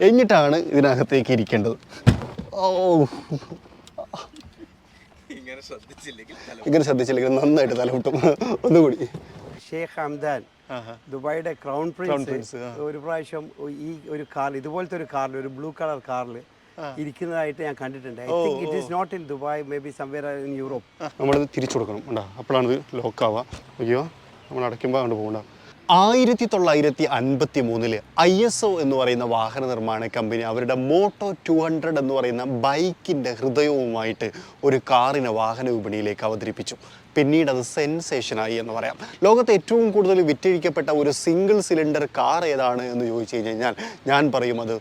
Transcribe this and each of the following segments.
എന്നിട്ടാണ് ഇതിനകത്തേക്ക് ഇരിക്കേണ്ടത്. ഓ, ഇങ്ങനെ ശ്രദ്ധിച്ചില്ലെങ്കിൽ നന്നായിട്ട് തലമുട്ടും. ഒന്നുകൂടി. ഷേഖ് ഹംദാൻ ദുബായിയുടെ ക്രൗൺ പ്രിൻസ് ഒരു പ്രാവശ്യം ഈ ഒരു കാറിൽ, ഇതുപോലത്തെ ഒരു കാറിൽ, ഒരു ബ്ലൂ കളർ കാറിൽ ഇരിക്കുന്നതായിട്ട് ഞാൻ കണ്ടിട്ടുണ്ട്. I think it is not in Dubai, may be somewhere in Europe. നമ്മളിത് തിരിച്ചു കൊടുക്കണം ഉണ്ടാ, അപ്പോഴാണ് ഇത് ലോക്കാവുക. അയ്യോ, നമ്മൾ അടയ്ക്കുമ്പോൾ അങ്ങോട്ട് പോകണ്ട. 1953 ISO എന്ന് പറയുന്ന വാഹന നിർമ്മാണ കമ്പനി അവരുടെ മോട്ടോ 200 എന്ന് പറയുന്ന ബൈക്കിൻ്റെ ഹൃദയവുമായിട്ട് ഒരു കാറിനെ വാഹന വിപണിയിലേക്ക് അവതരിപ്പിച്ചു. പിന്നീട് അത് സെൻസേഷനായി എന്ന് പറയാം. ലോകത്തെ ഏറ്റവും കൂടുതൽ വിറ്റഴിക്കപ്പെട്ട ഒരു സിംഗിൾ സിലിണ്ടർ കാർ ഏതാണ് എന്ന് ചോദിച്ചു കഴിഞ്ഞാൽ ഞാൻ പറയും അത്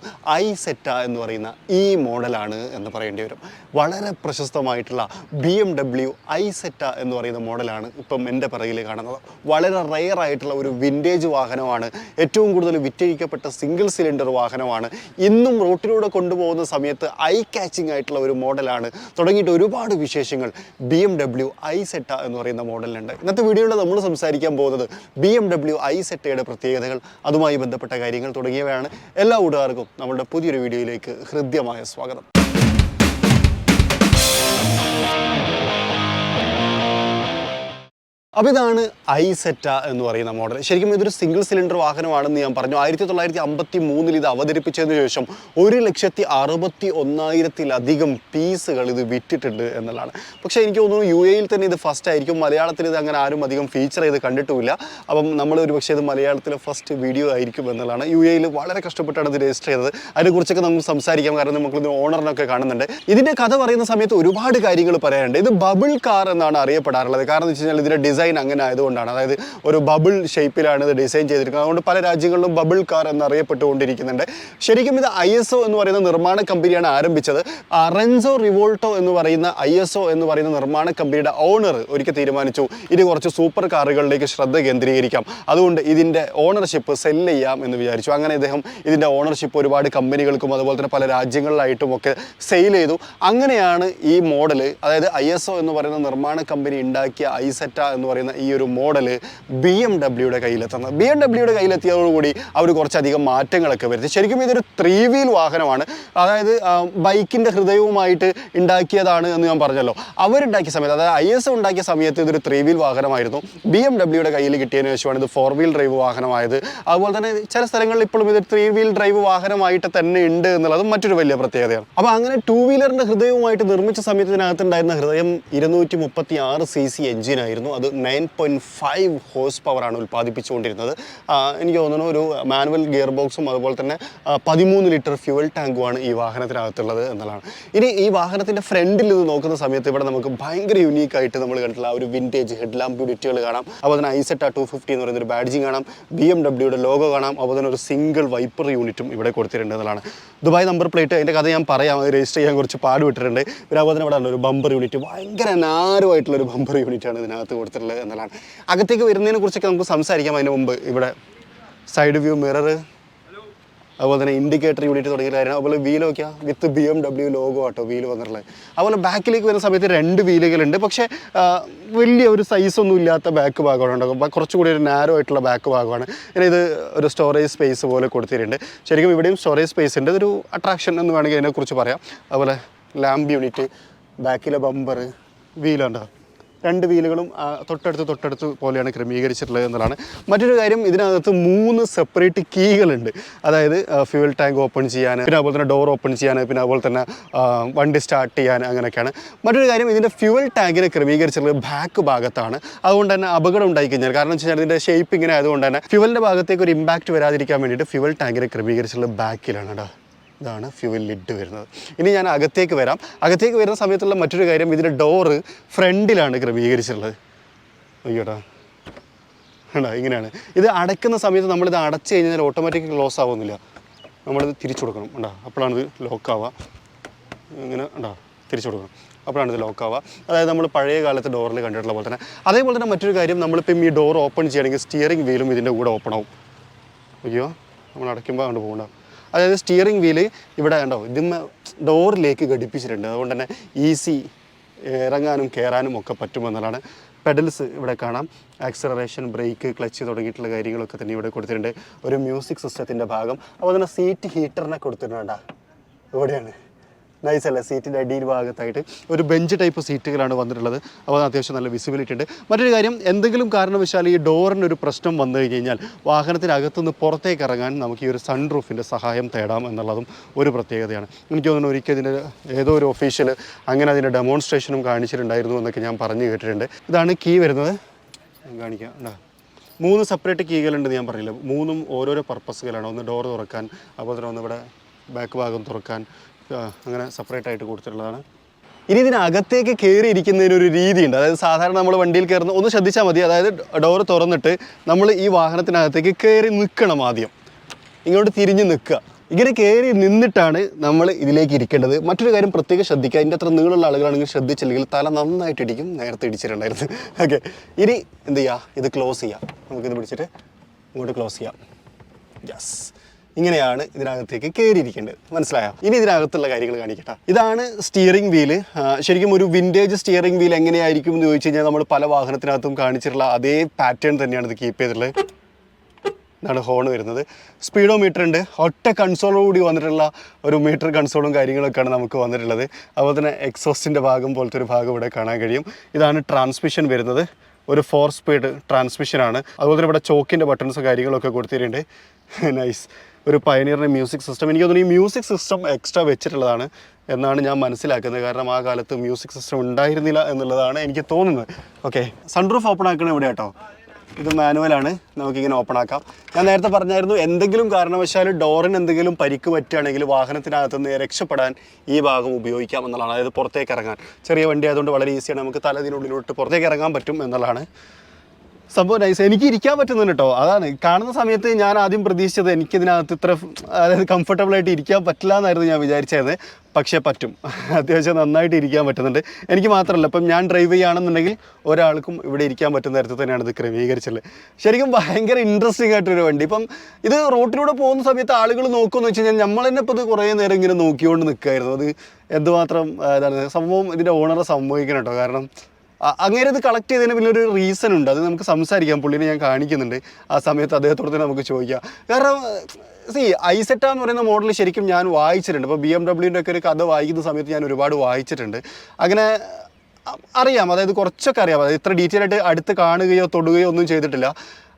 ഐസെറ്റ എന്ന് പറയുന്ന ഈ മോഡലാണ് എന്ന് പറയേണ്ടി വരും. വളരെ പ്രശസ്തമായിട്ടുള്ള BMW ഐസെറ്റ എന്ന് പറയുന്ന മോഡലാണ് ഇപ്പം എൻ്റെ പിറകിൽ കാണുന്നത്. വളരെ റെയർ ആയിട്ടുള്ള ഒരു വിൻറ്റേജ് വാഹനമാണ്. ഏറ്റവും കൂടുതൽ വിറ്റഴിക്കപ്പെട്ട സിംഗിൾ സിലിണ്ടർ വാഹനമാണ്. ഇന്നും റോട്ടിലൂടെ കൊണ്ടുപോകുന്ന സമയത്ത് ഐ കാച്ചിങ് ആയിട്ടുള്ള ഒരു മോഡലാണ്. തുടങ്ങിയിട്ട് ഒരുപാട് വിശേഷങ്ങൾ BMW ഐസെറ്റ എന്ന് പറയുന്ന മോഡലിലുണ്ട്. ഇന്നത്തെ വീഡിയോയിൽ നമ്മൾ സംസാരിക്കാൻ പോകുന്നത് BMW ഐസെറ്റയുടെ പ്രത്യേകതകൾ, അതുമായി ബന്ധപ്പെട്ട കാര്യങ്ങൾ തുടങ്ങിയവയാണ്. എല്ലാ കൂട്ടുകാർക്കും നമ്മുടെ പുതിയൊരു വീഡിയോയിലേക്ക് ഹൃദ്യമായ സ്വാഗതം. അപ്പോൾ ഇതാണ് ഐസെറ്റ എന്ന് പറയുന്ന മോഡൽ. ശരിക്കും ഇതൊരു സിംഗിൾ സിലിണ്ടർ വാഹനമാണെന്ന് ഞാൻ പറഞ്ഞു. 1953 ഇത് അവതരിപ്പിച്ചതിന് ശേഷം 1,61,000 പീസുകൾ ഇത് വിറ്റിട്ടുണ്ട് എന്നുള്ളതാണ്. പക്ഷേ എനിക്ക് തോന്നുന്നു UAE തന്നെ ഇത് ഫസ്റ്റ് ആയിരിക്കും. മലയാളത്തിൽ ഇത് അങ്ങനെ ആരും അധികം ഫീച്ചർ ചെയ്ത് കണ്ടിട്ടുമില്ല. അപ്പം നമ്മൾ ഒരു പക്ഷേ ഇത് മലയാളത്തിലെ ഫസ്റ്റ് വീഡിയോ ആയിരിക്കും എന്നുള്ളതാണ്. UAE വളരെ കഷ്ടപ്പെട്ടാണ് ഇത് രജിസ്റ്റർ ചെയ്തത്. അതിനെക്കുറിച്ചൊക്കെ നമുക്ക് സംസാരിക്കാം, കാരണം നമുക്കിത് ഓണറിനൊക്കെ കാണുന്നുണ്ട്. ഇതിൻ്റെ കഥ പറയുന്ന സമയത്ത് ഒരുപാട് കാര്യങ്ങൾ പറയാനുണ്ട്. ഇത് ബബിൾ കാർ എന്നാണ് അറിയപ്പെടാറുള്ളത്. കാരണം എന്ന് വെച്ച് കഴിഞ്ഞാൽ ഇതിൻ്റെ ഡിസൈൻ അങ്ങനെ ആയതുകൊണ്ടാണ്. അതായത് ഒരു ബബിൾ ഷേപ്പിലാണ് ഇത് ഡിസൈൻ ചെയ്തിരിക്കുന്നത്. അതുകൊണ്ട് പല രാജ്യങ്ങളിലും ബബിൾ കാർ എന്നറിയപ്പെട്ടുകൊണ്ടിരിക്കുന്നുണ്ട്. ശരിക്കും ഇത് ISO എന്ന് പറയുന്ന നിർമ്മാണ കമ്പനിയാണ് ആരംഭിച്ചത്. റെൻസോ റിവോൾട്ടോ എന്ന് പറയുന്ന ISO എന്ന് പറയുന്ന നിർമ്മാണ കമ്പനിയുടെ ഓണർ ഒരിക്കൽ തീരുമാനിച്ചു ഇത് കുറച്ച് സൂപ്പർ കാറുകളിലേക്ക് ശ്രദ്ധ കേന്ദ്രീകരിക്കാം, അതുകൊണ്ട് ഇതിൻ്റെ ഓണർഷിപ്പ് സെല്ല് ചെയ്യാം എന്ന് വിചാരിച്ചു. അങ്ങനെ ഇദ്ദേഹം ഇതിൻ്റെ ഓണർഷിപ്പ് ഒരുപാട് കമ്പനികൾക്കും അതുപോലെ തന്നെ പല രാജ്യങ്ങളിലായിട്ടും ഒക്കെ സെയിൽ ചെയ്തു. അങ്ങനെയാണ് ഈ മോഡൽ, അതായത് ISO എന്ന് പറയുന്ന നിർമ്മാണ കമ്പനി ഉണ്ടാക്കിയ ഐസെറ്റ എന്ന് പറയുന്ന ഈ ഒരു മോഡൽ BMWയുടെ കയ്യിലെത്തുന്നത്. BMWയുടെ കയ്യിലെത്തിയതോടുകൂടി അവർ കുറച്ചധികം മാറ്റങ്ങളൊക്കെ വരുത്തി. ശരിക്കും ഇതൊരു 3 വീൽ വാഹനമാണ്. അതായത് ബൈക്കിൻ്റെ ഹൃദയവുമായിട്ട് ഉണ്ടാക്കിയതാണ് എന്ന് ഞാൻ പറഞ്ഞല്ലോ. അവരുണ്ടാക്കിയ സമയത്ത്, അതായത് ISO ഉണ്ടാക്കിയ സമയത്ത് ഇതൊരു 3 വീൽ വാഹനമായിരുന്നു. BMWയുടെ കയ്യിൽ കിട്ടിയതിന് ശേഷമാണ് ഇത് 4 വീൽ ഡ്രൈവ് വാഹനമായത്. അതുപോലെ തന്നെ ചില സ്ഥലങ്ങളിൽ ഇപ്പോഴും ഇത് 3 വീൽ ഡ്രൈവ് വാഹനമായിട്ട് തന്നെ ഉണ്ട് എന്നുള്ളത് മറ്റൊരു വലിയ പ്രത്യേകതയാണ്. അപ്പോൾ അങ്ങനെ 2 വീലറിൻ്റെ ഹൃദയവുമായിട്ട് നിർമ്മിച്ച സമയത്ത് ഇതിനകത്തുണ്ടായിരുന്ന ഹൃദയം 236 cc എഞ്ചിനായിരുന്നു. അത് 9.5 ഹോഴ്സ് പവറാണ് ഉൽപ്പാദിപ്പിച്ചുകൊണ്ടിരുന്നത്. എനിക്ക് തോന്നുന്നു ഒരു മാനുവൽ ഗിയർ ബോക്സും അതുപോലെ തന്നെ 13 ലിറ്റർ ഫ്യൂവൽ ടാങ്കുമാണ് ഈ വാഹനത്തിനകത്തുള്ളത് എന്നുള്ളതാണ്. ഇനി ഈ വാഹനത്തിൻ്റെ ഫ്രണ്ടിൽ ഇത് നോക്കുന്ന സമയത്ത് ഇവിടെ നമുക്ക് ഭയങ്കര യുണീക്കായിട്ട് നമ്മൾ കണ്ടിട്ടുള്ള ഒരു വിൻറ്റേജ് ഹെഡ് ലാമ്പ് യൂണിറ്റുകൾ കാണാം. അതുപോലെ തന്നെ ഐസെറ്റ 250 എന്ന് പറയുന്ന ഒരു ബാഡ്ജിങ് കാണാം. BMWയുടെ ലോഗോ കാണാം. അതുപോലെ തന്നെ ഒരു സിംഗിൾ വൈപ്പർ യൂണിറ്റും ഇവിടെ കൊടുത്തിട്ടുണ്ട് എന്നുള്ളതാണ്. ദുബായ് നമ്പർ പ്ലേറ്റ്, അതിൻ്റെ കഥ ഞാൻ പറയാം, അത് രജിസ്റ്റർ ചെയ്യാൻ കുറച്ച് പാടുവിട്ടിട്ടുണ്ട്. പിന്നെ അതുപോലെ തന്നെ ഇവിടെ ഒരു ബമ്പർ യൂണിറ്റ്, ഭയങ്കര നാരുമായിട്ടുള്ളൊരു ബമ്പർ യൂണിറ്റാണ് ഇതിനകത്ത് കൊടുത്തിട്ടുള്ളത് എന്നുള്ളതാണ്. അകത്തേക്ക് വരുന്നതിനെ കുറിച്ചൊക്കെ നമുക്ക് സംസാരിക്കാം. അതിന് മുമ്പ് ഇവിടെ സൈഡ് വ്യൂ മിറർ, അതുപോലെ തന്നെ ഇൻഡിക്കേറ്റർ യൂണിറ്റ് തുടങ്ങിയ കാര്യം. അതുപോലെ വീൽ നോക്കിയാൽ വിത്ത് BMW ലോഗോ ആട്ടോ വീൽ വന്നിട്ടുള്ളത്. അതുപോലെ ബാക്കിലേക്ക് വരുന്ന സമയത്ത് 2 വീലുകളുണ്ട്. പക്ഷേ വലിയ ഒരു സൈസൊന്നും ഇല്ലാത്ത ബാക്ക് ഭാഗമാണ് ഉണ്ടാകും. കുറച്ചുകൂടി ഒരു നാരോ ആയിട്ടുള്ള ബാക്ക് ഭാഗമാണ്. പിന്നെ ഇത് ഒരു സ്റ്റോറേജ് സ്പേസ് പോലെ കൊടുത്തിട്ടുണ്ട്. ശരിക്കും ഇവിടെയും സ്റ്റോറേജ് സ്പേസ് ഉണ്ട്. ഇതൊരു അട്രാക്ഷൻ എന്ന് വേണമെങ്കിൽ അതിനെക്കുറിച്ച് പറയാം. അതുപോലെ ലാമ്പ് യൂണിറ്റ്, ബാക്കിലെ ബമ്പർ, വീലുണ്ടോ, 2 വീലുകളും തൊട്ടടുത്ത് പോലെയാണ് ക്രമീകരിച്ചിട്ടുള്ളത് എന്നതാണ്. മറ്റൊരു കാര്യം, ഇതിനകത്ത് 3 സെപ്പറേറ്റ് കീകളുണ്ട്. അതായത് ഫ്യൂവൽ ടാങ്ക് ഓപ്പൺ ചെയ്യാൻ, പിന്നെ അതുപോലെ തന്നെ ഡോർ ഓപ്പൺ ചെയ്യാൻ, പിന്നെ അതുപോലെ തന്നെ വണ്ടി സ്റ്റാർട്ട് ചെയ്യാൻ, അങ്ങനെയൊക്കെയാണ്. മറ്റൊരു കാര്യം, ഇതിൻ്റെ ഫ്യൂവൽ ടാങ്കിനെ ക്രമീകരിച്ചിട്ടുള്ളത് ബാക്ക് ഭാഗത്താണ്. അതുകൊണ്ട് തന്നെ അപകടം ഉണ്ടായിക്കഴിഞ്ഞാൽ, കാരണം വെച്ച് കഴിഞ്ഞാൽ ഇതിൻ്റെ ഷേപ്പ് ഇങ്ങനെ ആയതുകൊണ്ട് തന്നെ ഫ്യൂവലിൻ്റെ ഭാഗത്തേക്ക് ഒരു ഇമ്പാക്റ്റ് വരാതിരിക്കാൻ വേണ്ടിയിട്ട് ഫ്യൂവൽ ടാങ്കിനെ ക്രമീകരിച്ചിട്ടുള്ളത് ബാക്കിലാണ് കേട്ടോ. ഇതാണ് ഫ്യൂവൽ ലിഡ് വരുന്നത്. ഇനി ഞാൻ അകത്തേക്ക് വരാം. അകത്തേക്ക് വരുന്ന സമയത്തുള്ള മറ്റൊരു കാര്യം, ഇതിൻ്റെ ഡോറ് ഫ്രണ്ടിലാണ് ക്രമീകരിച്ചിട്ടുള്ളത്. അയ്യോടാ, വേണ്ട, ഇങ്ങനെയാണ്. ഇത് അടയ്ക്കുന്ന സമയത്ത് നമ്മളിത് അടച്ചു കഴിഞ്ഞാൽ ഓട്ടോമാറ്റിക് ക്ലോസ് ആവുന്നില്ല. നമ്മളിത് തിരിച്ചു കൊടുക്കണം. ഉണ്ടാ, അപ്പോഴാണ് ഇത് ലോക്കാവുക. ഇങ്ങനെ ഉണ്ടാ, തിരിച്ചു കൊടുക്കണം. അപ്പോഴാണ് ഇത് ലോക്കാവുക. അതായത് നമ്മൾ പഴയ കാലത്ത് ഡോറിൽ കണ്ടിട്ടുള്ള പോലെ തന്നെ. അതേപോലെ തന്നെ മറ്റൊരു കാര്യം, നമ്മളിപ്പം ഈ ഡോർ ഓപ്പൺ ചെയ്യണമെങ്കിൽ സ്റ്റിയറിംഗ് വീലും ഇതിൻ്റെ കൂടെ ഓപ്പൺ ആവും. അയ്യോ, നമ്മൾ അടയ്ക്കുമ്പോൾ അങ്ങോട്ട് പോകണ്ട. അതായത് സ്റ്റിയറിംഗ് വീല് ഇവിടെ ഉണ്ടോ, ഇതിന്മേ ഡോറിലേക്ക് ഘടിപ്പിച്ചിട്ടുണ്ട്. അതുകൊണ്ട് തന്നെ ഈസി ഇറങ്ങാനും കയറാനും ഒക്കെ പറ്റുമെന്നുള്ളതാണ്. പെഡൽസ് ഇവിടെ കാണാം, ആക്സലറേഷൻ, ബ്രേക്ക്, ക്ലച്ച് തുടങ്ങിയിട്ടുള്ള കാര്യങ്ങളൊക്കെ തന്നെ ഇവിടെ കൊടുത്തിട്ടുണ്ട്. ഒരു മ്യൂസിക് സിസ്റ്റത്തിൻ്റെ ഭാഗം, അപ്പോൾ തന്നെ സീറ്റ് ഹീറ്ററിനെ കൊടുത്തിട്ടുണ്ട്. ഇവിടെയാണ് നൈസ് അല്ലേ, സീറ്റിൻ്റെ അടിയിൽ ഭാഗത്തായിട്ട് ഒരു ബെഞ്ച് ടൈപ്പ് സീറ്റുകളാണ് വന്നിട്ടുള്ളത്. അപ്പോൾ അത്യാവശ്യം നല്ല വിസിബിലിറ്റി ഉണ്ട്. മറ്റൊരു കാര്യം, എന്തെങ്കിലും കാരണവശാൽ ഈ ഡോറിനൊരു പ്രശ്നം വന്നു കഴിഞ്ഞാൽ വാഹനത്തിനകത്തുനിന്ന് പുറത്തേക്ക് ഇറങ്ങാൻ നമുക്ക് ഈ ഒരു സൺറൂഫിൻ്റെ സഹായം തേടാം എന്നുള്ളതും ഒരു പ്രത്യേകതയാണ്. എനിക്ക് തോന്നുന്നു ഒരിക്കൽ ഇതിൻ്റെ ഏതോ ഒരു ഒഫീഷ്യൽ അങ്ങനെ അതിൻ്റെ ഡെമോൺസ്ട്രേഷനും കാണിച്ചിട്ടുണ്ടായിരുന്നു എന്നൊക്കെ ഞാൻ പറഞ്ഞു കേട്ടിട്ടുണ്ട്. ഇതാണ് കീ വരുന്നത്, കാണിക്കാം. 3 സെപ്പറേറ്റ് കീകളുണ്ടെന്ന് ഞാൻ പറഞ്ഞില്ല. 3ഉം ഓരോരോ പർപ്പസുകളാണ്. ഒന്ന് ഡോർ തുറക്കാൻ, അതുപോലെ തന്നെ ഒന്ന് ഇവിടെ ബാക്ക് ഭാഗം തുറക്കാൻ, അങ്ങനെ സെപ്പറേറ്റ് ആയിട്ട് കൊടുത്തിട്ടുള്ളതാണ്. ഇനി ഇതിനകത്തേക്ക് കയറി ഇരിക്കുന്നതിനൊരു രീതിയുണ്ട്. അതായത് സാധാരണ നമ്മൾ വണ്ടിയിൽ കയറുന്ന ഒന്ന് ശ്രദ്ധിച്ചാൽ മതി. അതായത് ഡോറ് തുറന്നിട്ട് നമ്മൾ ഈ വാഹനത്തിനകത്തേക്ക് കയറി നിൽക്കണം. ആദ്യം ഇങ്ങോട്ട് തിരിഞ്ഞ് നിൽക്കുക. ഇങ്ങനെ കയറി നിന്നിട്ടാണ് നമ്മൾ ഇതിലേക്ക് ഇരിക്കേണ്ടത്. മറ്റൊരു കാര്യം പ്രത്യേകം ശ്രദ്ധിക്കുക, ഇതിൻ്റെ അത്ര നീളമുള്ള ആളുകളാണെങ്കിൽ ശ്രദ്ധിച്ചില്ലെങ്കിൽ തല നന്നായിട്ട് ഇടിക്കും. നേരത്തെ ഇടിച്ചിട്ടുണ്ടായിരുന്നു. ഓക്കെ, ഇനി എന്ത് ചെയ്യുക, ഇത് ക്ലോസ് ചെയ്യാം. നമുക്കിത് പിടിച്ചിട്ട് ഇങ്ങോട്ട് ക്ലോസ് ചെയ്യാം. യെസ്, ഇങ്ങനെയാണ് ഇതിനകത്തേക്ക് കയറിയിരിക്കേണ്ടത്. മനസ്സിലായോ? ഇനി ഇതിനകത്തുള്ള കാര്യങ്ങൾ കാണിക്കട്ടെ. ഇതാണ് സ്റ്റിയറിംഗ് വീല്. ശരിക്കും ഒരു വിൻറ്റേജ് സ്റ്റിയറിംഗ് വീൽ എങ്ങനെയായിരിക്കും എന്ന് ചോദിച്ചു കഴിഞ്ഞാൽ നമ്മൾ പല വാഹനത്തിനകത്തും കാണിച്ചിട്ടുള്ള അതേ പാറ്റേൺ തന്നെയാണ് ഇത് കീപ്പ് ചെയ്തിട്ടുള്ളത്. ഇതാണ് ഹോൺ വരുന്നത്. സ്പീഡോ മീറ്റർ ഉണ്ട്. ഒറ്റ കൺസോളോടുകൂടി വന്നിട്ടുള്ള ഒരു മീറ്റർ കൺസോളും കാര്യങ്ങളൊക്കെയാണ് നമുക്ക് വന്നിട്ടുള്ളത്. അതുപോലെ തന്നെ എക്സോസ്റ്റിൻ്റെ ഭാഗം പോലത്തെ ഒരു ഭാഗം ഇവിടെ കാണാൻ കഴിയും. ഇതാണ് ട്രാൻസ്മിഷൻ വരുന്നത്. ഒരു 4 സ്പീഡ് ട്രാൻസ്മിഷനാണ്. അതുപോലെ തന്നെ ഇവിടെ ചോക്കിൻ്റെ ബട്ടൺസും കാര്യങ്ങളൊക്കെ കൊടുത്തിട്ടുണ്ട്. നൈസ്. ഒരു പയനിയറിൻ്റെ മ്യൂസിക് സിസ്റ്റം. എനിക്ക് തോന്നുന്നു ഈ മ്യൂസിക് സിസ്റ്റം എക്സ്ട്രാ വെച്ചിട്ടുള്ളതാണ് എന്നാണ് ഞാൻ മനസ്സിലാക്കുന്നത്. കാരണം ആ കാലത്ത് മ്യൂസിക് സിസ്റ്റം ഉണ്ടായിരുന്നില്ല എന്നുള്ളതാണ് എനിക്ക് തോന്നുന്നത്. ഓക്കെ, സൺറൂഫ് ഓപ്പൺ ആക്കണം ഇവിടെ കേട്ടോ. ഇത് മാനുവലാണ്, നമുക്കിങ്ങനെ ഓപ്പൺ ആക്കാം. ഞാൻ നേരത്തെ പറഞ്ഞായിരുന്നു, എന്തെങ്കിലും കാരണവശാൽ ഡോറിന് എന്തെങ്കിലും പരിക്ക് പറ്റുകയാണെങ്കിൽ വാഹനത്തിനകത്തുനിന്ന് രക്ഷപ്പെടാൻ ഈ ഭാഗം ഉപയോഗിക്കാം എന്നുള്ളതാണ്. അതായത് പുറത്തേക്ക് ഇറങ്ങാൻ, ചെറിയ വണ്ടി ആയതുകൊണ്ട് വളരെ ഈസിയാണ്, നമുക്ക് തലതിനുള്ളിലോട്ട് പുറത്തേക്ക് ഇറങ്ങാൻ പറ്റും എന്നുള്ളതാണ് സംഭവം. നൈസ്. എനിക്ക് ഇരിക്കാൻ പറ്റുന്നുണ്ട് കേട്ടോ. അതാണ് കാണുന്ന സമയത്ത് ഞാൻ ആദ്യം പ്രതീക്ഷിച്ചത് എനിക്കിതിനകത്ത് ഇത്ര അതായത് കംഫർട്ടബിളായിട്ട് ഇരിക്കാൻ പറ്റില്ല എന്നായിരുന്നു ഞാൻ വിചാരിച്ചത്. പക്ഷേ പറ്റും, അത്യാവശ്യം നന്നായിട്ട് ഇരിക്കാൻ പറ്റുന്നുണ്ട്. എനിക്ക് മാത്രമല്ല, ഇപ്പം ഞാൻ ഡ്രൈവ് ചെയ്യുകയാണെന്നുണ്ടെങ്കിൽ ഒരാൾക്കും ഇവിടെ ഇരിക്കാൻ പറ്റുന്ന തരത്തിൽ തന്നെയാണ് ഇത് ക്രമീകരിച്ചുള്ളത്. ശരിക്കും ഭയങ്കര ഇൻട്രസ്റ്റിംഗ് ആയിട്ടൊരു വണ്ടി. ഇപ്പം ഇത് റോട്ടിലൂടെ പോകുന്ന സമയത്ത് ആളുകൾ നോക്കുമെന്ന് വെച്ച് കഴിഞ്ഞാൽ നമ്മൾ തന്നെ ഇപ്പോൾ ഇത് കുറേ നേരം ഇങ്ങനെ നോക്കിക്കൊണ്ട് നിൽക്കുമായിരുന്നു. അത് എന്തുമാത്രം ഇതാണ് സംഭവം, ഇതിൻ്റെ ഓണറെ സംഭവിക്കണം കേട്ടോ. കാരണം അങ്ങനെ ഇത് കളക്ട് ചെയ്തതിന് വലിയൊരു റീസൺ ഉണ്ട്. അത് നമുക്ക് സംസാരിക്കാം, പുള്ളിനെ ഞാൻ കാണിക്കുന്നുണ്ട്. ആ സമയത്ത് അദ്ദേഹത്തോട് തന്നെ നമുക്ക് ചോദിക്കാം. കാരണം ഐസെറ്റ എന്ന് പറയുന്ന മോഡൽ ശരിക്കും ഞാൻ വായിച്ചിട്ടുണ്ട്. ഇപ്പോൾ BMW ഒക്കെ ഒരു കഥ വായിക്കുന്ന സമയത്ത് ഞാൻ ഒരുപാട് വായിച്ചിട്ടുണ്ട്. അങ്ങനെ അറിയാം, അതായത് കുറച്ചൊക്കെ അറിയാം. അതായത് ഇത്ര ഡീറ്റെയിൽ ആയിട്ട് അടുത്ത് കാണുകയോ തൊടുകയോ ഒന്നും ചെയ്തിട്ടില്ല.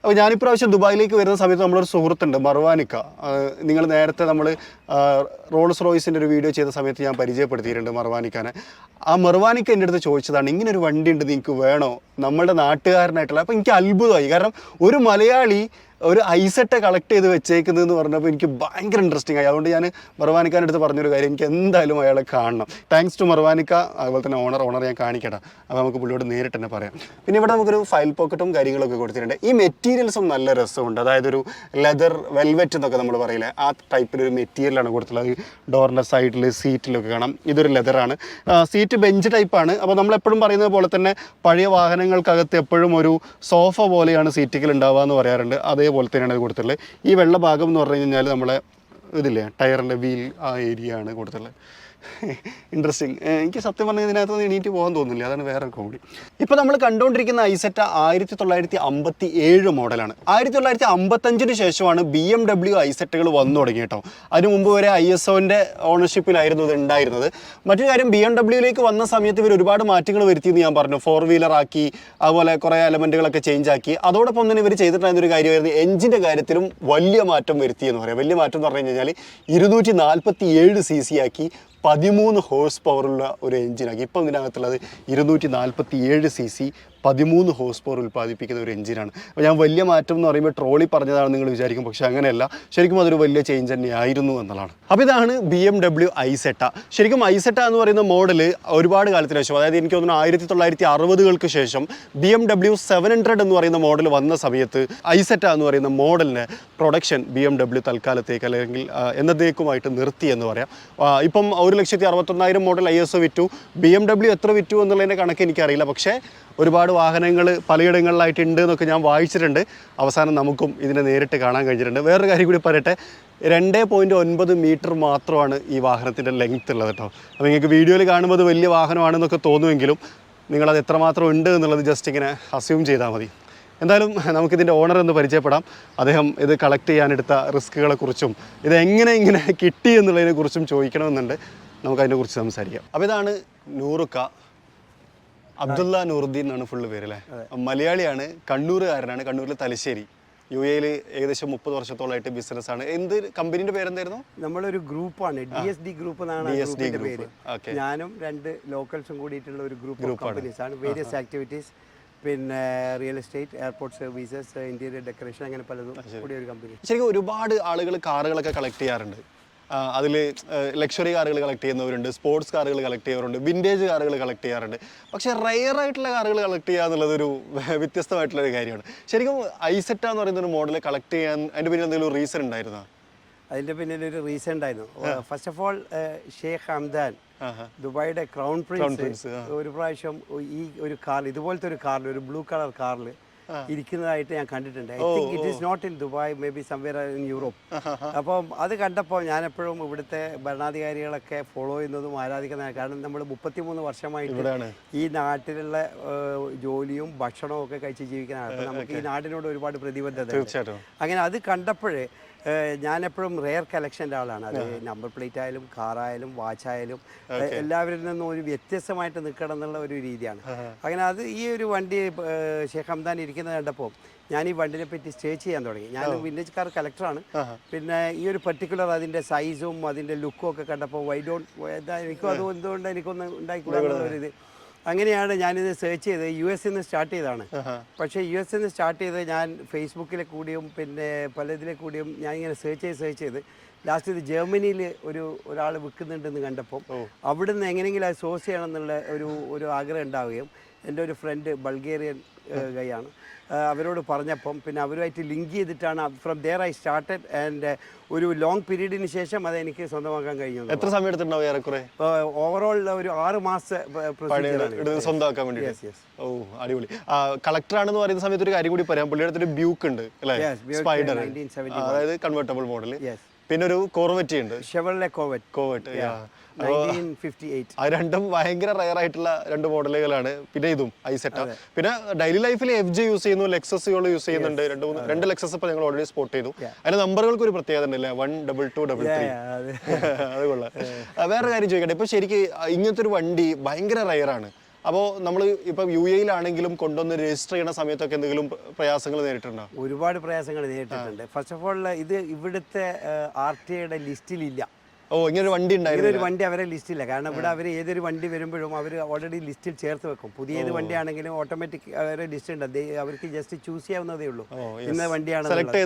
അപ്പോൾ ഞാനിപ്രാവശ്യം ദുബായിലേക്ക് വരുന്ന സമയത്ത് നമ്മളൊരു സുഹൃത്തുണ്ട്, മർവാനിക്ക. നിങ്ങൾ നേരത്തെ നമ്മൾ റോൾസ് റോയ്സിൻ്റെ ഒരു വീഡിയോ ചെയ്ത സമയത്ത് ഞാൻ പരിചയപ്പെടുത്തിയിട്ടുണ്ട് മർവാനിക്കാനെ. ആ മർവാനിക്ക എൻ്റെ അടുത്ത് ചോദിച്ചതാണ്, ഇങ്ങനെ ഒരു വണ്ടി ഉണ്ട്, നിങ്ങൾക്ക് വേണോ, നമ്മളുടെ നാട്ടുകാരനായിട്ടുള്ള. അപ്പോൾ എനിക്ക് അത്ഭുതമായി. കാരണം ഒരു മലയാളി ഒരു ഐസെറ്റ കളക്ട് ചെയ്ത് വെച്ചേക്കുന്നതെന്ന് പറഞ്ഞപ്പോൾ എനിക്ക് ഭയങ്കര ഇൻട്രസ്റ്റിംഗ് ആയി. അതുകൊണ്ട് ഞാൻ മർവാനിക്കാൻ്റെ അടുത്ത് പറഞ്ഞൊരു കാര്യം, എനിക്ക് എന്തായാലും അയാളെ കാണണം. താങ്ക്സ് ടു മർവാനിക്ക. അതുപോലെ തന്നെ ഓണർ ഞാൻ കാണിക്കട്ടെ. അപ്പോൾ നമുക്ക് പുള്ളിയോട് നേരിട്ട് തന്നെ പറയാം. പിന്നെ ഇവിടെ നമുക്കൊരു ഫയൽ പോക്കറ്റും കാര്യങ്ങളൊക്കെ കൊടുത്തിട്ടുണ്ട്. ഈ മെറ്റീരിയൽസും നല്ല രസമുണ്ട്. അതായത് ഒരു ലെതർ വെൽവെറ്റ് എന്നൊക്കെ നമ്മൾ പറയില്ലേ, ആ ടൈപ്പിലൊരു മെറ്റീരിയലാണ് കൊടുത്തുള്ളത്. ഡോറിൻ്റെ സൈഡിൽ സീറ്റിലൊക്കെ കാണാം. ഇതൊരു ലെതറാണ്. സീറ്റ് ബെഞ്ച് ടൈപ്പാണ്. അപ്പോൾ നമ്മളെപ്പോഴും പറയുന്നത് പോലെ തന്നെ പഴയ വാഹനങ്ങൾക്കകത്ത് എപ്പോഴും ഒരു സോഫ പോലെയാണ് സീറ്റുകൾ ഉണ്ടാവുക എന്ന് പറയാറുണ്ട്. അതേപോലെ തന്നെയാണ് ഇത് കൊടുത്തിട്ടുള്ളത്. ഈ വെള്ള ഭാഗം എന്ന് പറഞ്ഞു കഴിഞ്ഞാൽ നമ്മളെ ഇതില്ലേ ടയറിൻ്റെ വീൽ, ആ ഏരിയ ആണ് കൊടുത്തിട്ടുള്ളത്. ഇൻട്രസ്റ്റിംഗ്. എനിക്ക് സത്യം പറഞ്ഞാൽ ഇതിനകത്ത് എണീറ്റ് പോകാൻ തോന്നുന്നില്ല. അതാണ് വേറെ കോമഡി. ഇപ്പോൾ നമ്മൾ കണ്ടുകൊണ്ടിരിക്കുന്ന ഐസെറ്റ 1957 മോഡലാണ്. 1955 ശേഷമാണ് BMW ഐസെറ്റുകൾ വന്നു തുടങ്ങി കേട്ടോ. അതിന് മുമ്പ് വരെ ISOൻ്റെ ഓണർഷിപ്പിലായിരുന്നു ഇത് ഉണ്ടായിരുന്നത്. മറ്റൊരു കാര്യം, BMWയിലേക്ക് വന്ന സമയത്ത് ഇവർ ഒരുപാട് മാറ്റങ്ങൾ വരുത്തിയെന്ന് ഞാൻ പറഞ്ഞു. 4 വീലർ ആക്കി, അതുപോലെ കുറേ എലമെൻറ്റുകളൊക്കെ ചേഞ്ച് ആക്കി. അതോടൊപ്പം തന്നെ ഇവർ ചെയ്തിട്ടുണ്ടായിരുന്നൊരു കാര്യമായിരുന്നു, എഞ്ചിൻ്റെ കാര്യത്തിലും വലിയ മാറ്റം വരുത്തിയെന്ന് പറയാം. വലിയ മാറ്റം എന്ന് പറഞ്ഞു കഴിഞ്ഞാൽ 247 cc ആക്കി 13 ഹോഴ്സ് പവറുള്ള ഒരു എഞ്ചിനാക്കി. ഇപ്പം ഇതിനകത്തുള്ളത് 247 cc 13 ഹോഴ്സ് പവർ ഉൽപ്പാദിപ്പിക്കുന്ന ഒരു എഞ്ചിനാണ്. അപ്പോൾ ഞാൻ വലിയ മാറ്റം എന്ന് പറയുമ്പോൾ ട്രോളി പറഞ്ഞതാണ് നിങ്ങൾ വിചാരിക്കും. പക്ഷേ അങ്ങനെയല്ല, ശരിക്കും അതൊരു വലിയ ചേഞ്ച് തന്നെയായിരുന്നു എന്നുള്ളതാണ്. അപ്പോൾ ഇതാണ് BMW ഐസെറ്റ. ശരിക്കും ഐസെറ്റ എന്ന് പറയുന്ന മോഡൽ ഒരുപാട് കാലത്തിന് ശേഷം, അതായത് എനിക്ക് തോന്നുന്നു 1960-കൾക്ക് ശേഷം BMW 700 എന്ന് പറയുന്ന മോഡൽ വന്ന സമയത്ത് ഐസെറ്റ എന്ന് പറയുന്ന മോഡലിൻ്റെ പ്രൊഡക്ഷൻ BMW തൽക്കാലത്തേക്ക് അല്ലെങ്കിൽ എന്നത്തേക്കുമായിട്ട് നിർത്തി എന്ന് പറയാം. ഇപ്പം 1,61,000 മോഡൽ ISO വിറ്റു. BMW എത്ര വിറ്റു എന്നുള്ളതിൻ്റെ കണക്ക് എനിക്കറിയില്ല. പക്ഷേ ഒരുപാട് വാഹനങ്ങൾ പലയിടങ്ങളിലായിട്ടുണ്ട് എന്നൊക്കെ ഞാൻ വായിച്ചിട്ടുണ്ട്. അവസാനം നമുക്കും ഇതിനെ നേരിട്ട് കാണാൻ കഴിഞ്ഞിട്ടുണ്ട്. വേറൊരു കാര്യം കൂടി പറയട്ടെ, 2.9 മീറ്റർ മാത്രമാണ് ഈ വാഹനത്തിൻ്റെ ലെങ്ത് ഉള്ളത് കേട്ടോ. അപ്പോൾ നിങ്ങൾക്ക് വീഡിയോയിൽ കാണുമ്പോൾ അത് വലിയ വാഹനമാണെന്നൊക്കെ തോന്നുമെങ്കിലും നിങ്ങളത് എത്രമാത്രം ഉണ്ട് എന്നുള്ളത് ജസ്റ്റ് ഇങ്ങനെ അസ്യൂം ചെയ്താൽ മതി. എന്തായാലും നമുക്കിതിൻ്റെ ഓണർ എന്ന് പരിചയപ്പെടാം. അദ്ദേഹം ഇത് കളക്ട് ചെയ്യാനെടുത്ത റിസ്ക്കുകളെക്കുറിച്ചും ഇതെങ്ങനെ ഇങ്ങനെ കിട്ടി എന്നുള്ളതിനെക്കുറിച്ചും ചോദിക്കണമെന്നുണ്ട്. നമുക്കതിനെക്കുറിച്ച് സംസാരിക്കാം. അപ്പോൾ ഇതാണ് നൂറുക്ക, അബ്ദുള്ള നൂറുദ്ദീൻ എന്നാണ് ഫുള്ള് പേര് അല്ലേ. മലയാളിയാണ്, കണ്ണൂരുകാരനാണ്, കണ്ണൂരിൽ തലശ്ശേരി. UAE ഏകദേശം 30 വർഷത്തോളമായിട്ട് ബിസിനസ്സാണ്. എന്ത് കമ്പനീൻ്റെ പേരെന്തായിരുന്നു? നമ്മളൊരു ഗ്രൂപ്പാണ്, DSD ഗ്രൂപ്പ് എന്നാണ് ഗ്രൂപ്പിന്റെ പേര്. ഞാനും 2 ലോക്കൽസും കൂടിയിട്ടുള്ള ഒരു ഗ്രൂപ്പ് കമ്പനീസ് ആണ്. വേരിയസ് ആക്ടിവിറ്റീസ്, പിന്നെ real estate, airport services, interior decoration, അങ്ങനെ പലതും കൂടി ഒരു കമ്പനി. ശരിക്കും ഒരുപാട് ആളുകൾ കാറുകളൊക്കെ കളക്ട് ചെയ്യാറുണ്ട്. അതിൽ ലക്ഷറി കാറുകൾ കളക്ട് ചെയ്യുന്നവരുണ്ട്, സ്പോർട്സ് കാറുകൾ കളക്ട് ചെയ്യുന്നവരുണ്ട്, വിൻറ്റേജ് കാറുകൾ കളക്ട് ചെയ്യാറുണ്ട്. പക്ഷേ റെയറായിട്ടുള്ള കാറുകൾ കളക്ട് ചെയ്യുക എന്നുള്ളതൊരു വ്യത്യസ്തമായിട്ടുള്ളൊരു കാര്യമാണ്. ശരിക്കും ഐസെറ്റ എന്ന് പറയുന്നൊരു മോഡൽ കളക്ട് ചെയ്യാൻ അതിൻ്റെ പിന്നിൽ എന്തെങ്കിലും റീസൺ ഉണ്ടായിരുന്നോ? അതിൻ്റെ പിന്നിലൊരു റീസൺ ഉണ്ടായിരുന്നു. First of all Sheikh Hamdan, ദുബായിയുടെ ക്രൗൺ പ്രിൻസ്, ഒരു പ്രാവശ്യം ഈ ഒരു കാറിൽ, ഇതുപോലത്തെ ഒരു കാറിൽ, ഒരു ബ്ലൂ കളർ കാറിൽ ഇരിക്കുന്നതായിട്ട് ഞാൻ കണ്ടിട്ടുണ്ട്. I think it is not in Dubai, may be somewhere in Europe. അപ്പം അത് കണ്ടപ്പോൾ ഞാൻ എപ്പോഴും ഇവിടുത്തെ ഭരണാധികാരികളൊക്കെ ഫോളോ ചെയ്യുന്നതും ആരാധിക്കുന്നതാണ്. കാരണം നമ്മൾ 33 വർഷമായിട്ട് ഈ നാട്ടിലുള്ള ജോലിയും ഭക്ഷണവും ഒക്കെ കഴിച്ച് ജീവിക്കുന്നതാണ്. അപ്പം നമുക്ക് ഈ നാടിനോട് ഒരുപാട് പ്രതിബദ്ധത. അങ്ങനെ അത് കണ്ടപ്പോഴേ ഞാനെപ്പോഴും റെയർ കളക്ഷൻ്റെ ആളാണ്. അത് നമ്പർ പ്ലേറ്റ് ആയാലും കാറായാലും വാച്ചായാലും എല്ലാവരിൽ നിന്നും ഒരു വ്യത്യസ്തമായിട്ട് നിൽക്കണം എന്നുള്ള ഒരു രീതിയാണ്. അങ്ങനെ അത് ഈ ഒരു വണ്ടി ഷേഖ് ഹംദാൻ ഇരിക്കുന്നത് കണ്ടപ്പോൾ ഞാൻ ഈ വണ്ടിനെ പറ്റി സ്റ്റേച്ച് ചെയ്യാൻ തുടങ്ങി. ഞാൻ വില്ലേജ് കാർ കളക്ടറാണ്. പിന്നെ ഈ ഒരു പർട്ടിക്കുലർ അതിൻ്റെ സൈസും അതിൻ്റെ ലുക്കും ഒക്കെ കണ്ടപ്പോൾ എനിക്കും അത് എന്തുകൊണ്ട് എനിക്കൊന്ന് ഉണ്ടായിക്കൂടാന്നുള്ളൊരിത്. അങ്ങനെയാണ് ഞാനിത് സെർച്ച് ചെയ്ത് US നിന്ന് സ്റ്റാർട്ട് ചെയ്തതാണ്. പക്ഷേ US നിന്ന് സ്റ്റാർട്ട് ചെയ്ത് ഞാൻ ഫേസ്ബുക്കിലെ കൂടിയും പിന്നെ പലതിലെ കൂടിയും ഞാൻ ഇങ്ങനെ സെർച്ച് ചെയ്ത് ലാസ്റ്റ് ഇത് ജർമ്മനിയിൽ ഒരാൾ വിൽക്കുന്നുണ്ടെന്ന് കണ്ടപ്പോൾ അവിടുന്ന് എങ്ങനെയെങ്കിലും അത് സോഴ്സ് ചെയ്യണം എന്നുള്ള ഒരു ആഗ്രഹം ഉണ്ടാവുകയും എൻ്റെ ഒരു ഫ്രണ്ട് ബൾഗേറിയൻ ഗൈയാണ്, അവരോട് പറഞ്ഞപ്പം പിന്നെ അവരുമായിട്ട് ലിങ്ക് ചെയ്തിട്ടാണ് from there I started. And ഒരു ലോങ് പീരീഡിന് ശേഷം അത് എനിക്ക് സ്വന്തമാക്കാൻ കഴിഞ്ഞു. എത്ര സമയം എടുത്തിട്ടുണ്ടാവും ഏറെക്കുറെ? ഓവറോൾ ഒരു 6 മാസം സ്വന്തമാക്കാൻ വേണ്ടി. ഓ അടിപൊളി. കളക്ടറാണെന്ന് പറയുന്ന സമയത്ത് ഒരു കാര്യം കൂടി പറയാം. പുള്ളിയുടെ അടുത്തൊരു ബ്യൂക്ക് ഉണ്ട് അല്ലേ, സ്പൈഡർ, അതായത് കൺവേർട്ടബിൾ മോഡൽ. പിന്നെ ഒരു കോർവെറ്റ് ഉണ്ട്, ഷെവർലെ കോർവെറ്റ് 1958. അത് രണ്ടും ഭയങ്കര റയർ ആയിട്ടുള്ള 2 മോഡലുകളാണ്. പിന്നെ ഇതും ഐസെറ്റ. പിന്നെ ഡെയിലി ലൈഫിൽ FJ യൂസ് ചെയ്യുന്നു, ലെക്സസുകൾ യൂസ് ചെയ്യുന്നുണ്ട്. 2 ലെക്സസ് ഇപ്പോൾ ഞങ്ങൾ ഓൾറെഡി സ്പോട്ട് ചെയ്തു. അതിന്റെ നമ്പറുകൾക്ക് ഒരു പ്രത്യേകത ഉണ്ടല്ലേ, 12233. അത് കൊള്ളാം. വേറെ കാര്യം ചോദിക്കട്ടെ, ഇപ്പൊ ശരിക്കും ഇങ്ങനത്തെ ഒരു വണ്ടി ഭയങ്കര റയറാണ്. അപ്പോൾ നമ്മൾ ഇപ്പം UAE കൊണ്ടുവന്ന് രജിസ്റ്റർ ചെയ്യുന്ന സമയത്തൊക്കെ എന്തെങ്കിലും പ്രയാസങ്ങൾ നേരിട്ടുണ്ടോ? ഒരുപാട് പ്രയാസങ്ങൾ നേരിട്ടിട്ടുണ്ട്. ഫസ്റ്റ് ഓഫ് ഓൾ ഇത് ഇവിടുത്തെ RTA ലിസ്റ്റിലില്ല. ഇങ്ങനെ ഒരു വണ്ടി ഉണ്ടായിരുന്നു. ഒരു വണ്ടി അവരെ ലിസ്റ്റില്ല. കാരണം ഇവിടെ അവർ ഏതൊരു വണ്ടി വരുമ്പോഴും അവർ ഓൾറെഡി ലിസ്റ്റിൽ ചേർത്ത് വെക്കും. പുതിയ ഏത് വണ്ടിയാണെങ്കിലും ഓട്ടോമാറ്റിക് അവരെ ലിസ്റ്റ് ഉണ്ട്. അവർക്ക് ജസ്റ്റ് ചൂസ് ചെയ്യാവുന്നതേ ഉള്ളൂ ഇന്ന വണ്ടിയാണ് സെലക്ട്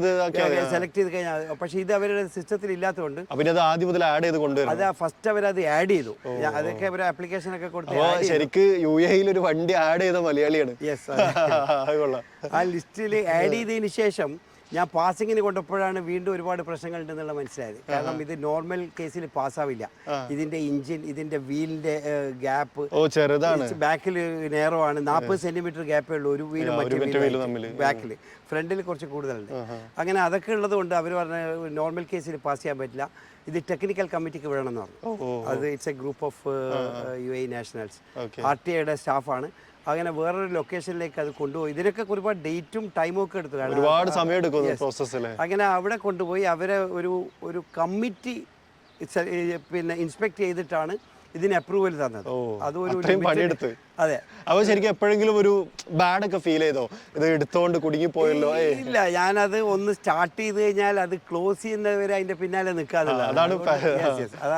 ചെയ്ത് കഴിഞ്ഞാൽ. പക്ഷേ ഇത് അവരുടെ സിസ്റ്റത്തിൽ ഇല്ലാത്തതുകൊണ്ട് ആദ്യം മുതൽ ആഡ് ചെയ്ത് കൊണ്ടുവരും. അത് ഫസ്റ്റ് അവരത് ആഡ് ചെയ്തു. അതൊക്കെ അവർ ആപ്ലിക്കേഷൻ ഒക്കെ കൊടുത്ത് ശരിക്ക് UAE ഒരു വണ്ടി ആഡ് ചെയ്ത മലയാളിയാണ്. ആ ലിസ്റ്റിൽ ആഡ് ചെയ്തതിന് ശേഷം ഞാൻ പാസിങ്ങിന് കൊണ്ടപ്പോഴാണ് വീണ്ടും ഒരുപാട് പ്രശ്നങ്ങളുണ്ടെന്നുള്ള മനസ്സിലായത്. കാരണം ഇത് നോർമൽ കേസിൽ പാസ്സാവില്ല. ഇതിന്റെ എഞ്ചിൻ, ഇതിന്റെ വീലിന്റെ ഗ്യാപ്പ് ചെറുതാണ്, ബാക്കിൽ നേരോ ആണ്. 40 സെന്റിമീറ്റർ ഗ്യാപ്പേ ഉള്ളൂ ഒരു വീലും മറ്റു ബാക്കിൽ. ഫ്രണ്ടിൽ കുറച്ച് കൂടുതലുണ്ട്. അങ്ങനെ അതൊക്കെ ഉള്ളത് കൊണ്ട് അവർ പറഞ്ഞ നോർമൽ കേസിൽ പാസ് ചെയ്യാൻ പറ്റില്ല, ഇത് ടെക്നിക്കൽ കമ്മിറ്റിക്ക് വിടണമെന്ന് പറഞ്ഞു. അത് it's A group of UAE Nationals, RTA സ്റ്റാഫാണ്. അങ്ങനെ വേറൊരു ലൊക്കേഷനിലേക്ക് അത് കൊണ്ടുപോയി. ഇതിനൊക്കെ ഒരുപാട് ഡേറ്റും ടൈമും ഒക്കെ എടുത്തു, ഒരുപാട് സമയം എടുക്കും പ്രോസസ്സിൽ. അങ്ങനെ അവിടെ കൊണ്ടുപോയി അവരെ ഒരു കമ്മിറ്റി പിന്നെ ഇൻസ്പെക്ട് ചെയ്തിട്ടാണ് ഇതിന് അപ്രൂവൽ തന്നത്. പണിയെടുത്ത്. അതെ. അപ്പോൾ ശരിക്കും എപ്പോഴെങ്കിലും ഒരു ബാഡ് ഒക്കെ ഫീൽ ചെയ്തോ, ഇത് എടുത്തോണ്ട് കുടുങ്ങിപ്പോയല്ലോ? ഇല്ല, ഞാനത് ഒന്ന് സ്റ്റാർട്ട് ചെയ്ത് കഴിഞ്ഞാൽ അത് ക്ലോസ് ചെയ്യുന്നവരെ അതിന്റെ പിന്നാലെ നിൽക്കാറുണ്ട്. അതാണ്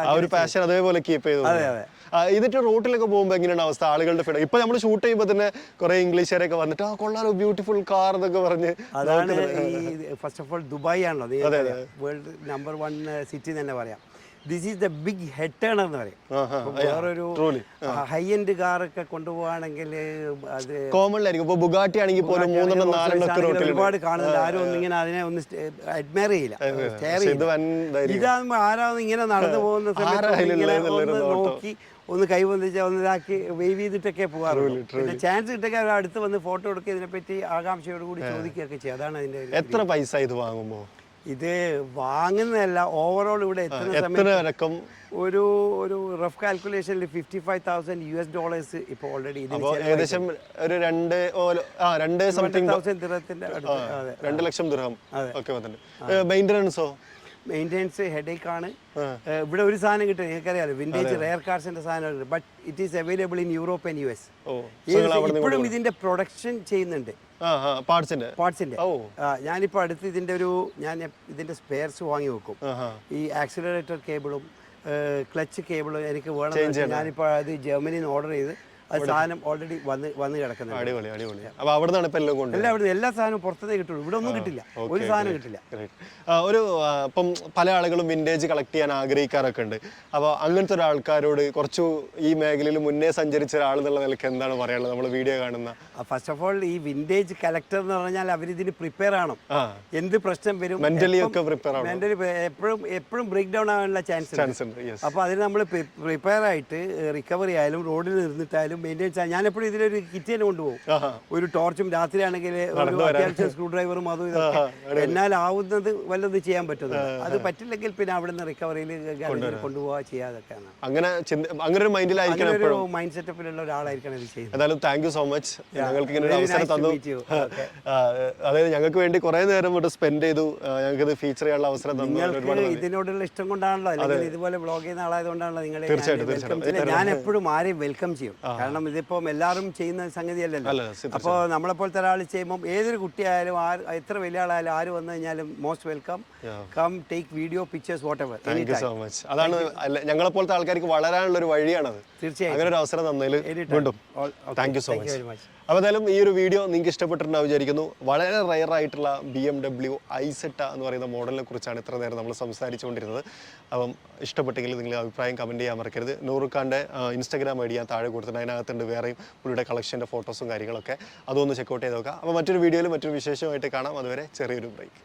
ആ ഒരു പാഷൻ അതേപോലെ കീപ്പ് ചെയ്തു. അതെ അതെ. ഇതിട്ട് റോട്ടിലൊക്കെ പോകുമ്പോൾ എങ്ങനെയാണ് അവസ്ഥ? ആളുകളുടെ ഫീഡ് ഇപ്പൊ നമ്മൾ ഷൂട്ട് ചെയ്യുമ്പോൾ തന്നെ കുറെ ഇംഗ്ലീഷുകാരൊക്കെ വന്നിട്ട് കൊള്ളാലോ ബ്യൂട്ടിഫുൾ കാർ എന്നൊക്കെ പറഞ്ഞ്. അതാണ് ഈ ഫസ്റ്റ് ഓഫ് ഓൾ ദുബായ് ആണല്ലോ വേൾഡ് നമ്പർ 1 സിറ്റി തന്നെ പറയാം. This is the big head turner എന്ന് പറയും. വേറൊരു ഹൈ എൻഡ് കാറൊക്കെ കൊണ്ടുപോവാണെങ്കിൽ അത് കോമണിലായിരിക്കും. ഇപ്പൊ ബുഗാട്ടി ആണെങ്കിൽ പോലും 3-4 ഒരുപാട് കാണുന്നുണ്ട്. ആരും ഒന്നിങ്ങനെ അതിനെ ഒന്ന് അഡ്മയർ ചെയ്യില്ല, സ്റ്റെയർ ചെയ്യില്ല. ഇതാകുമ്പോൾ ആരാന്ന് ഇങ്ങനെ നടന്നു പോകുന്ന സമയത്ത് നോക്കി ഒന്ന് കൈവന്നിച്ച് ഒന്നിതാക്കി വേവ് ചെയ്തിട്ടൊക്കെ പോകാറുള്ളൂ. പിന്നെ ചാൻസ് കിട്ടൊക്കെ അവർ അടുത്ത് വന്ന് ഫോട്ടോ എടുക്കുക, ഇതിനെപ്പറ്റി ആകാംക്ഷയോട് കൂടി ചോദിക്കുകയൊക്കെ ചെയ്യും. അതാണ് അതിന്റെ. എത്ര പൈസ ഇത് വാങ്ങുമ്പോൾ? ഇത് വാങ്ങുന്നതല്ല, ഓവറോൾ ഇവിടെ എത്തുന്ന സമയത്ത് രക്കം ഒരു ഒരു റഫ് കാൽക്കുലേഷനിൽ $55,000 ഇപ്പോൾ ഓൾറെഡി ഏകദേശം ഒരു 2 സംതിങ് ദിർഹത്തിന്റെ അടുത്ത്. അതെ, 2 ലക്ഷം ദിർഹം ഒക്കെ വന്നിട്ടുണ്ട്. മെയിൻ്റനൻസോ? മെയിൻ്റെനൻസ് ഹെഡേക്ക് ആണ്. ഇവിടെ ഒരു സാധനം കിട്ടും, നിങ്ങൾക്കറിയാലോ, വിന്റേജ് റെയർ കാർസിന്റെ സാധനം, but it is available in Europe and US. ഇപ്പോഴും ഇതിന്റെ പ്രൊഡക്ഷൻ ചെയ്യുന്നുണ്ട് പാർട്സിന്റെ. ഞാനിപ്പോൾ അടുത്ത് ഞാൻ ഇതിന്റെ സ്പെയർസ് വാങ്ങി വെക്കും. ഈ ആക്സിലറേറ്റർ കേബിളും ക്ലച്ച് കേബിളും എനിക്ക് വേണം. ഞാനിപ്പോൾ അത് ജർമ്മനിയിൽ നിന്ന് ഓർഡർ ചെയ്ത് അത് സാധനം ഓൾറെഡി വന്ന് കിടക്കുന്നുണ്ട്. അടിപൊളി അടിപൊളി. അപ്പോൾ അവിടുന്നാണ് ഇപ്പം എല്ലാം കൊണ്ട് എല്ലാ സാധനവും പുറത്തേ കിട്ടുള്ളൂ, ഇവിടെ ഒന്നും കിട്ടില്ല, ഒരു സാധനം കിട്ടില്ല. ഒരു ഇപ്പം പല ആളുകളും വിൻറ്റേജ് കളക്ട് ചെയ്യാൻ ആഗ്രഹിക്കാറൊക്കെ ഉണ്ട്. അപ്പോൾ അങ്ങനത്തെ ഒരാൾക്കാരോട് കുറച്ചു ഈ മേഖലയിൽ മുന്നേ സഞ്ചരിച്ച ഒരാൾ എന്നുള്ള നിലയ്ക്ക് എന്താണ് പറയാനുള്ളത് നമ്മൾ വീഡിയോ കാണുന്ന? ഫസ്റ്റ് ഓഫ് ഓൾ ഈ വിൻറ്റേജ് കളക്ടർ എന്ന് പറഞ്ഞാൽ അവരിതിന് പ്രിപ്പയർ ആണോ, എന്ത് പ്രശ്നം വരും, മെന്റലി ഒക്കെ പ്രിപ്പയർ ആണ്. മെന്റലി എപ്പോഴും ബ്രേക്ക് ഡൗൺ ആവാനുള്ള ചാൻസ് ഉണ്ട്. അപ്പോൾ അതിന് നമ്മൾ പ്രിപ്പയർ ആയിട്ട് റിക്കവറി ആയാലും റോഡിൽ നിർന്നിട്ടായാലും മെയിൻ്റെനൻസ് ആയാലും, ഞാൻ എപ്പോഴും ഇതിലൊരു കിറ്റ് തന്നെ കൊണ്ടുപോകും. ഒരു ടോർച്ചും രാത്രിയാണെങ്കിൽ അത്യാവശ്യം സ്ക്രൂ ഡ്രൈവറും അതും ഇതൊക്കെ എന്നാലാവുന്നത് വല്ലതും ചെയ്യാൻ പറ്റുന്നത്. അത് പറ്റില്ലെങ്കിൽ പിന്നെ അവിടെ നിന്ന് റിക്കവറിയിൽ കൊണ്ടുപോവുക ചെയ്യാതൊക്കെയാണ്. അങ്ങനെ ഒരു മൈൻഡ് സെറ്റപ്പിലുള്ള ഒരാളായിരിക്കണം ഇത് ചെയ്യുന്നത്. എന്തായാലും താങ്ക് യു സോ മച്ച്, ഞങ്ങൾക്ക് ഇങ്ങനെ ഒരു അവസരം തന്നു. അതായത് ഞങ്ങൾക്ക് വേണ്ടി കുറെ നേരം ഇവിടെ സ്പെൻഡ് ചെയ്തു, ഞങ്ങൾക്ക് ഇത് ഫീച്ചർ ചെയ്യാനുള്ള അവസരം തന്നു. ഇതിനോടുള്ള ഇഷ്ടം കൊണ്ടാണല്ലോ, അല്ലെങ്കിൽ ഇതുപോലെ വ്ളോഗ് ചെയ്യുന്ന ആളായതുകൊണ്ടാണല്ലോ നിങ്ങൾ. തീർച്ചയായിട്ടും ഞാൻ എപ്പോഴും ആരെയും വെൽക്കം ചെയ്യും, കാരണം ഇതിപ്പം എല്ലാവരും ചെയ്യുന്ന സംഗതിയല്ലല്ലോ. അപ്പോൾ നമ്മളെപ്പോലത്തെ ഒരാൾ ചെയ്യുമ്പോൾ ഏതൊരു കുട്ടിയായാലും എത്ര വലിയ ആളായാലും ആര് വന്നു കഴിഞ്ഞാലും most welcome, come take video pictures whatever. Thank you so much. അതാണ് ഞങ്ങളെപ്പോലത്തെ ആൾക്കാർക്ക് വളരാനുള്ള ഒരു വഴിയാണത്. തീർച്ചയായും അങ്ങനെ ഒരു അവസരം തന്നതിൽ വീണ്ടും താങ്ക് യു സോ മച്ച്. അപ്പോൾ എന്തായാലും ഈ ഒരു വീഡിയോ നിങ്ങൾക്ക് ഇഷ്ടപ്പെട്ടിട്ടുണ്ടാവും വിചാരിക്കുന്നു. വളരെ റയർ ആയിട്ടുള്ള BMW i-Zeta എന്ന് പറയുന്ന മോഡലിനെ കുറിച്ചാണ് ഇത്ര നേരം നമ്മൾ സംസാരിച്ചുകൊണ്ടിരുന്നത്. അപ്പം ഇഷ്ടപ്പെട്ടെങ്കിൽ നിങ്ങൾ അഭിപ്രായം കമൻറ്റ് ചെയ്യാൻ മറക്കരുത്. നൂറുഖാൻ്റെ ഇൻസ്റ്റാഗ്രാം ഐഡി ഞാൻ താഴെ കൊടുത്തിട്ടുണ്ട്, അതിനകത്തുണ്ട് വേറെയും പുള്ളിയുടെ കളക്ഷൻ്റെ ഫോട്ടോസും കാര്യങ്ങളൊക്കെ, അതൊന്ന് ചെക്കൗട്ട് ചെയ്ത് നോക്കാം. അപ്പോൾ മറ്റൊരു വീഡിയോയിൽ മറ്റൊരു വിശേഷമായിട്ട് കാണാം. അതുവരെ ചെറിയൊരു ബ്രേക്ക്.